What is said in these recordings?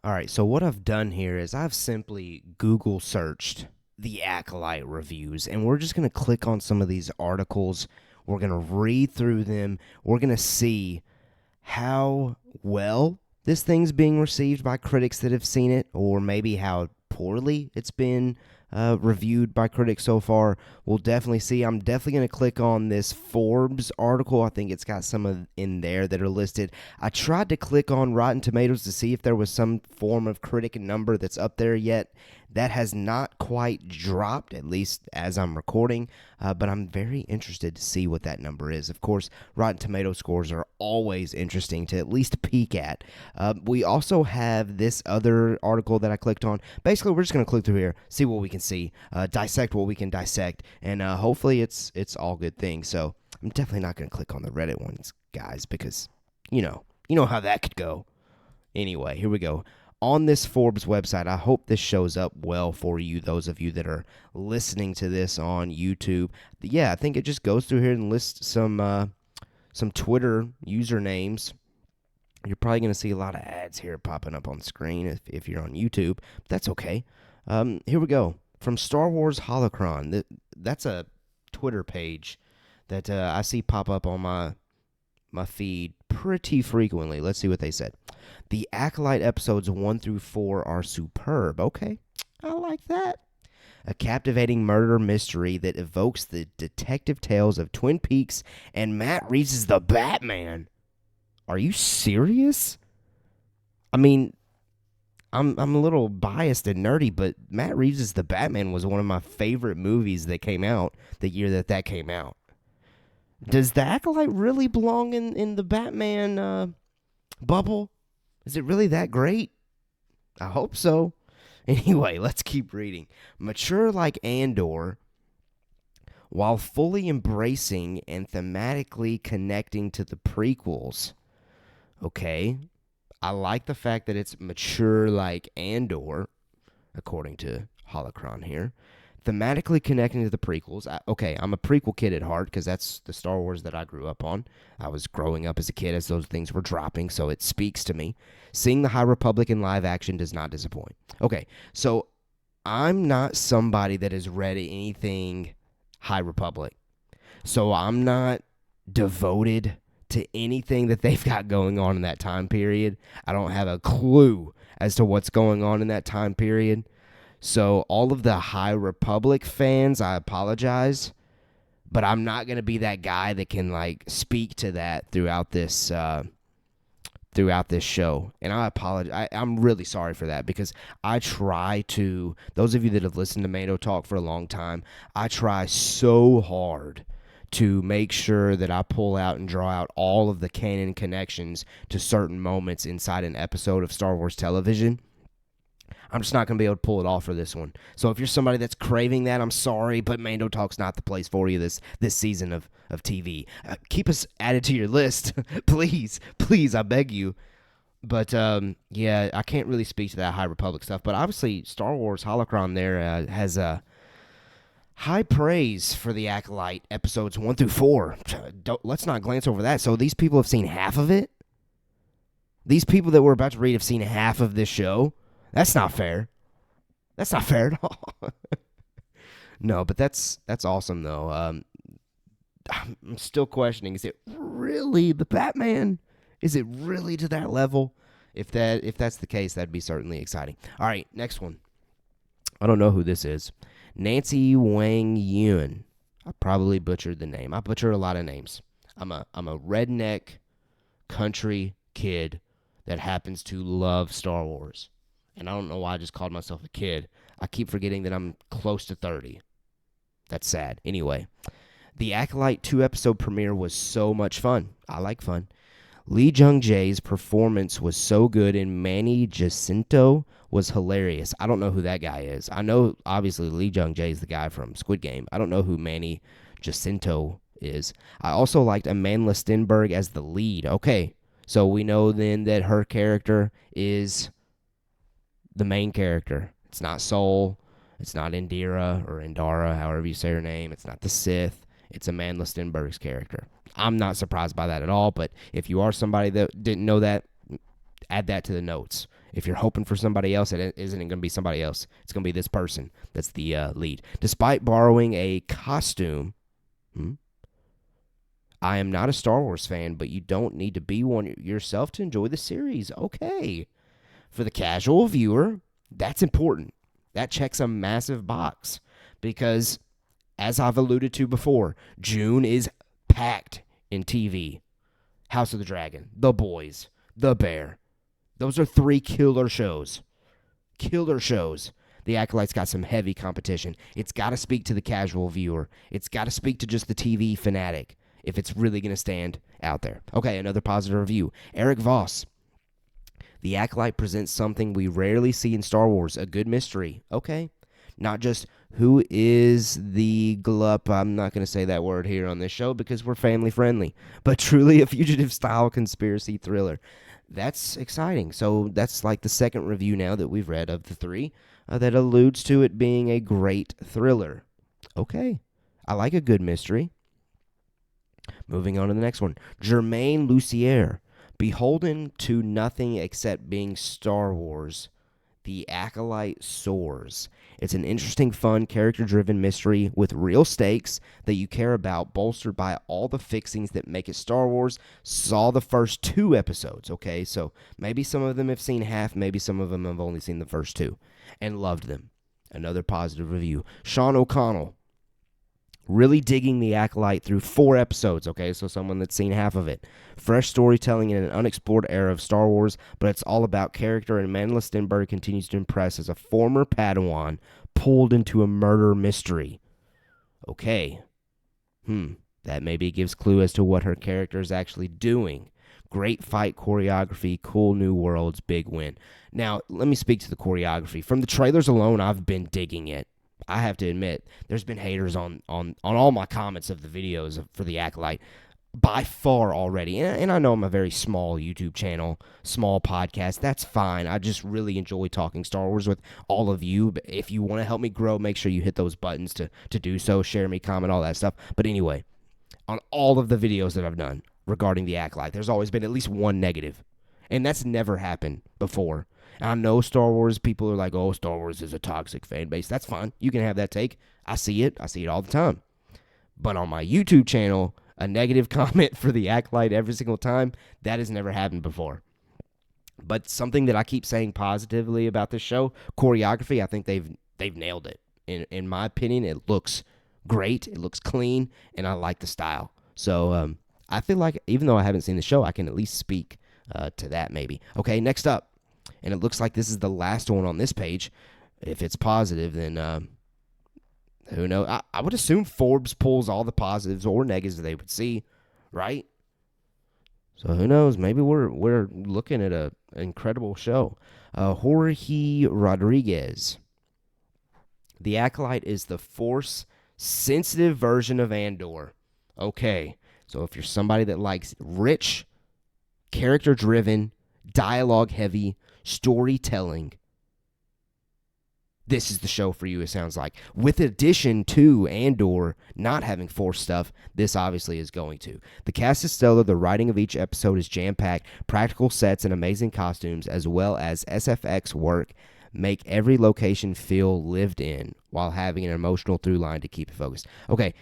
All right, so what I've done here is I've simply Google searched the Acolyte reviews, and we're just going to click on some of these articles. We're going to read through them. We're going to see how well this thing's being received by critics that have seen it, or maybe how poorly it's been reviewed by critics so far. We'll definitely see. I'm definitely going to click on this Forbes article. I think it's got some of in there that are listed. I tried to click on Rotten Tomatoes to see if there was some form of critic number that's up there yet. That has not quite dropped, at least as I'm recording, but I'm very interested to see what that number is. Of course, Rotten Tomato scores are always interesting to at least peek at. We also have this other article that I clicked on. Basically, we're just going to click through here, see what we can see, dissect what we can dissect, and hopefully it's all good things. So I'm definitely not going to click on the Reddit ones, guys, because you know how that could go. Anyway, here we go. On this Forbes website, I hope this shows up well for you, those of you that are listening to this on YouTube. Yeah, I think it just goes through here and lists some Twitter usernames. You're probably going to see a lot of ads here popping up on screen if you're on YouTube. But that's okay. Here we go. From Star Wars Holocron. That's a Twitter page that I see pop up on my feed pretty frequently. Let's see what they said. The Acolyte episodes 1 through 4 are superb. Okay, I like that. A captivating murder mystery that evokes the detective tales of Twin Peaks and Matt Reeves' The Batman. Are you serious? I mean, I'm a little biased and nerdy, but Matt Reeves' The Batman was one of my favorite movies that came out the year that came out. Does the Acolyte really belong in the Batman bubble? Is it really that great? I hope so. Anyway, let's keep reading. Mature like Andor, while fully embracing and thematically connecting to the prequels. Okay. I like the fact that it's mature like Andor, according to Holocron here. Thematically connecting to the prequels. I'm a prequel kid at heart because that's the Star Wars that I grew up on. I was growing up as a kid as those things were dropping, so it speaks to me. Seeing the High Republic in live action does not disappoint. Okay, so I'm not somebody that has read anything High Republic, so I'm not devoted to anything that they've got going on in that time period. I don't have a clue as to what's going on in that time period. So all of the High Republic fans, I apologize, but I'm not going to be that guy that can speak to that throughout this show. And I apologize. I'm really sorry for that because I try to, those of you that have listened to Mando Talk for a long time, I try so hard to make sure that I pull out and draw out all of the canon connections to certain moments inside an episode of Star Wars television. I'm just not going to be able to pull it off for this one. So if you're somebody that's craving that, I'm sorry, but Mando Talk's not the place for you this season of TV. Keep us added to your list. Please, I beg you. But, yeah, I can't really speak to that High Republic stuff. But obviously, Star Wars Holocron there has high praise for the Acolyte episodes 1 through 4. Let's not glance over that. So these people have seen half of it? These people that we're about to read have seen half of this show? That's not fair. That's not fair at all. No, but that's awesome though. I'm still questioning: is it really the Batman? Is it really to that level? If that's the case, that'd be certainly exciting. All right, next one. I don't know who this is. Nancy Wang Yun. I probably butchered the name. I butcher a lot of names. I'm a redneck country kid that happens to love Star Wars. And I don't know why I just called myself a kid. I keep forgetting that I'm close to 30. That's sad. Anyway, the Acolyte 2-episode premiere was so much fun. I like fun. Lee Jung-jae's performance was so good, and Manny Jacinto was hilarious. I don't know who that guy is. I know, obviously, Lee Jung-jae is the guy from Squid Game. I don't know who Manny Jacinto is. I also liked Amandla Stenberg as the lead. Okay, so we know then that her character is the main character. It's not Soul. It's not Indira or Indara, however you say her name. It's not the Sith. It's Amandla Stenberg's character. I'm not surprised by that at all, but if you are somebody that didn't know that, add that to the notes. If you're hoping for somebody else, it isn't going to be somebody else. It's going to be this person that's the lead. Despite borrowing a costume, I am not a Star Wars fan, but you don't need to be one yourself to enjoy the series. Okay. For the casual viewer, that's important. That checks a massive box because, as I've alluded to before, June is packed in TV. House of the Dragon, The Boys, The Bear. Those are 3 killer shows. Killer shows. The Acolyte's got some heavy competition. It's got to speak to the casual viewer. It's got to speak to just the TV fanatic if it's really going to stand out there. Okay, another positive review. Eric Voss. The Acolyte presents something we rarely see in Star Wars, a good mystery. Okay. Not just who is the glup, I'm not going to say that word here on this show because we're family friendly, but truly a fugitive-style conspiracy thriller. That's exciting. So that's like the second review now that we've read of the 3 that alludes to it being a great thriller. Okay. I like a good mystery. Moving on to the next one. Germaine Lucier. Beholden to nothing except being Star Wars, The Acolyte soars. It's an interesting, fun, character-driven mystery with real stakes that you care about, bolstered by all the fixings that make it Star Wars. Saw the first 2 episodes, okay? So maybe some of them have seen half, maybe some of them have only seen the first 2, and loved them. Another positive review. Sean O'Connell. Really digging The Acolyte through 4 episodes, okay? So someone that's seen half of it. Fresh storytelling in an unexplored era of Star Wars, but it's all about character, and Mandela Stenberg continues to impress as a former Padawan pulled into a murder mystery. Okay. That maybe gives clue as to what her character is actually doing. Great fight choreography, cool new worlds, big win. Now, let me speak to the choreography. From the trailers alone, I've been digging it. I have to admit, there's been haters on all my comments of the videos for The Acolyte by far already. And I know I'm a very small YouTube channel, small podcast. That's fine. I just really enjoy talking Star Wars with all of you. But if you want to help me grow, make sure you hit those buttons to do so. Share me, comment, all that stuff. But anyway, on all of the videos that I've done regarding The Acolyte, there's always been at least one negative. And that's never happened before. I know Star Wars people are like, oh, Star Wars is a toxic fan base. That's fine. You can have that take. I see it. I see it all the time. But on my YouTube channel, a negative comment for The Acolyte every single time, that has never happened before. But something that I keep saying positively about this show, choreography, I think they've nailed it. In my opinion, it looks great. It looks clean, and I like the style. So I feel like even though I haven't seen the show, I can at least speak to that maybe. Okay, next up. And it looks like this is the last one on this page. If it's positive, then who knows? I would assume Forbes pulls all the positives or negatives they would see, right? So who knows? Maybe we're looking at an incredible show. Jorge Rodriguez. The Acolyte is the Force-sensitive version of Andor. Okay, so if you're somebody that likes rich, character-driven, dialogue-heavy storytelling, this is the show for you, it sounds like. With addition to Andor not having Force stuff, this obviously is going to. The cast is stellar. The writing of each episode is jam-packed. Practical sets and amazing costumes, as well as SFX work, make every location feel lived in while having an emotional through line to keep it focused. Okay,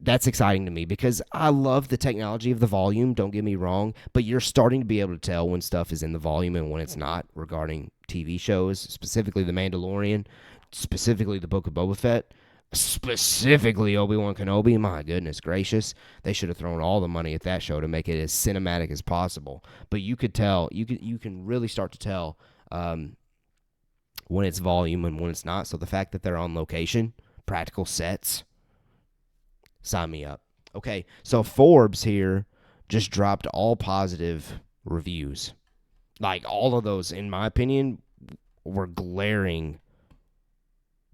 that's exciting to me because I love the technology of the volume, don't get me wrong, but you're starting to be able to tell when stuff is in the volume and when it's not regarding TV shows, specifically The Mandalorian, specifically The Book of Boba Fett, specifically Obi-Wan Kenobi. My goodness gracious, they should have thrown all the money at that show to make it as cinematic as possible. But you could tell, you can really start to tell when it's volume and when it's not. So the fact that they're on location, practical sets, sign me up. Okay, so Forbes here just dropped all positive reviews. Like, all of those, in my opinion, were glaring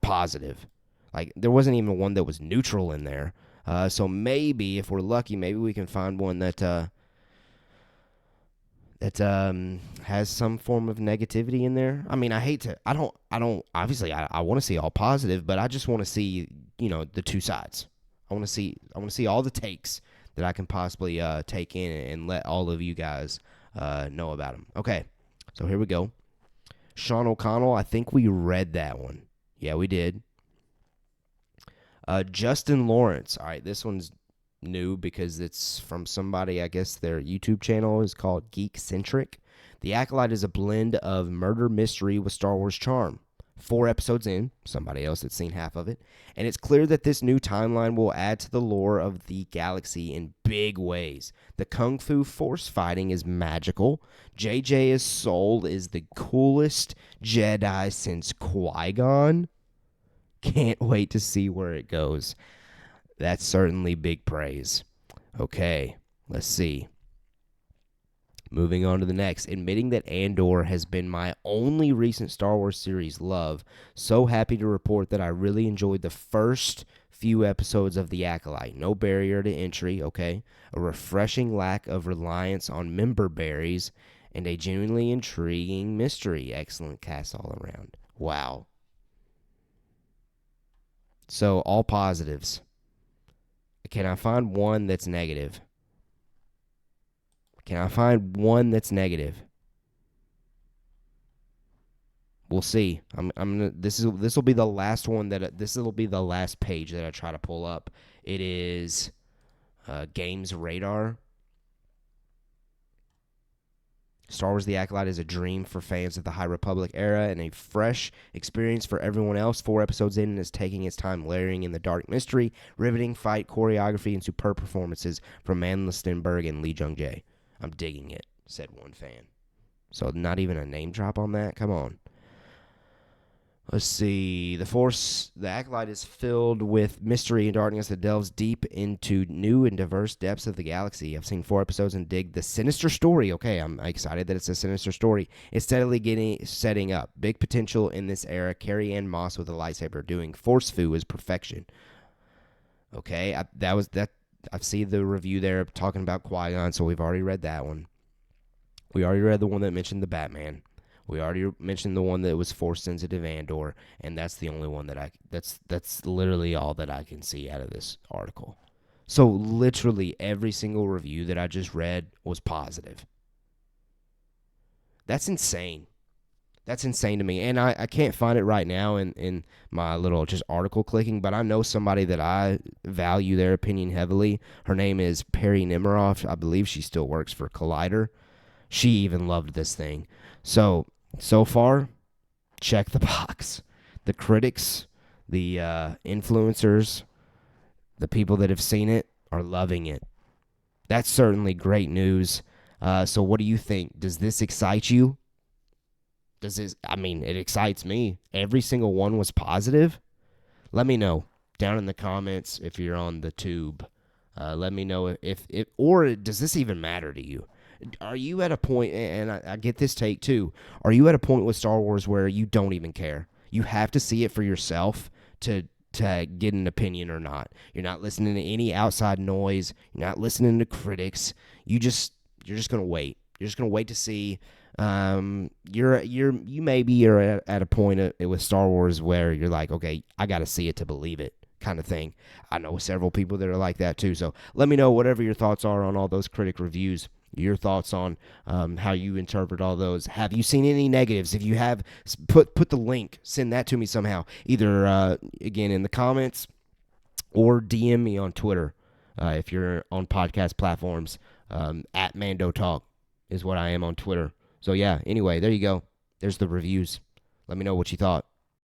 positive. Like, there wasn't even one that was neutral in there. So maybe, if we're lucky, maybe we can find one that has some form of negativity in there. I mean, I don't obviously I want to see all positive, but I just want to see, the two sides. I want to see all the takes that I can possibly take in and let all of you guys know about them. Okay, so here we go. Sean O'Connell, I think we read that one. Yeah, we did. Justin Lawrence. All right, this one's new because it's from somebody, I guess their YouTube channel is called Geek Centric. The Acolyte is a blend of murder mystery with Star Wars charm. 4 episodes in, somebody else that's seen half of it, and it's clear that this new timeline will add to the lore of the galaxy in big ways. The Kung Fu force fighting is magical. JJ's soul is the coolest Jedi since Qui-Gon. Can't wait to see where it goes. That's certainly big praise. Okay, let's see. Moving on to the next. Admitting that Andor has been my only recent Star Wars series love, so happy to report that I really enjoyed the first few episodes of The Acolyte. No barrier to entry, okay? A refreshing lack of reliance on member berries, and a genuinely intriguing mystery. Excellent cast all around. Wow. So, all positives. Can I find one that's negative? Can I find one that's negative? We'll see. I'm gonna. This will be the last one that this will be the last page that I try to pull up. It is Games Radar. Star Wars The Acolyte is a dream for fans of the High Republic era and a fresh experience for everyone else. 4 episodes in and is taking its time layering in the dark mystery, riveting fight choreography, and superb performances from Manla Stenberg and Lee Jung-jae. I'm digging it, said one fan. So not even a name drop on that? Come on. Let's see. The Acolyte is filled with mystery and darkness that delves deep into new and diverse depths of the galaxy. I've seen 4 episodes and dig the sinister story. Okay, I'm excited that it's a sinister story. It's steadily setting up. Big potential in this era. Carrie Ann Moss with a lightsaber doing force foo is perfection. Okay, I've seen the review there talking about Qui-Gon, so we've already read that one. We already read the one that mentioned the Batman. We already mentioned the one that was force sensitive Andor, and that's the only one that that's literally all that I can see out of this article. So literally every single review that I just read was positive. That's insane. That's insane to me. And I can't find it right now in my little just article clicking, but I know somebody that I value their opinion heavily. Her name is Perry Nemiroff. I believe she still works for Collider. She even loved this thing. So far, check the box. The critics, the influencers, the people that have seen it are loving it. That's certainly great news. So what do you think? Does this excite you? It excites me. Every single one was positive. Let me know down in the comments if you're on the tube. Let me know or does this even matter to you? Are you at a point, and I get this take too, are you at a point with Star Wars where you don't even care? You have to see it for yourself to get an opinion or not. You're not listening to any outside noise. You're not listening to critics. You're just going to wait. You're just going to wait to see. You maybe are at a point with Star Wars where you're like, okay, I got to see it to believe it, kind of thing. I know several people that are like that too. So let me know whatever your thoughts are on all those critic reviews. Your thoughts on how you interpret all those. Have you seen any negatives? If you have, put the link. Send that to me somehow. Either, again, in the comments or DM me on Twitter if you're on podcast platforms. At Mando Talk is what I am on Twitter. So, yeah, anyway, there you go. There's the reviews. Let me know what you thought.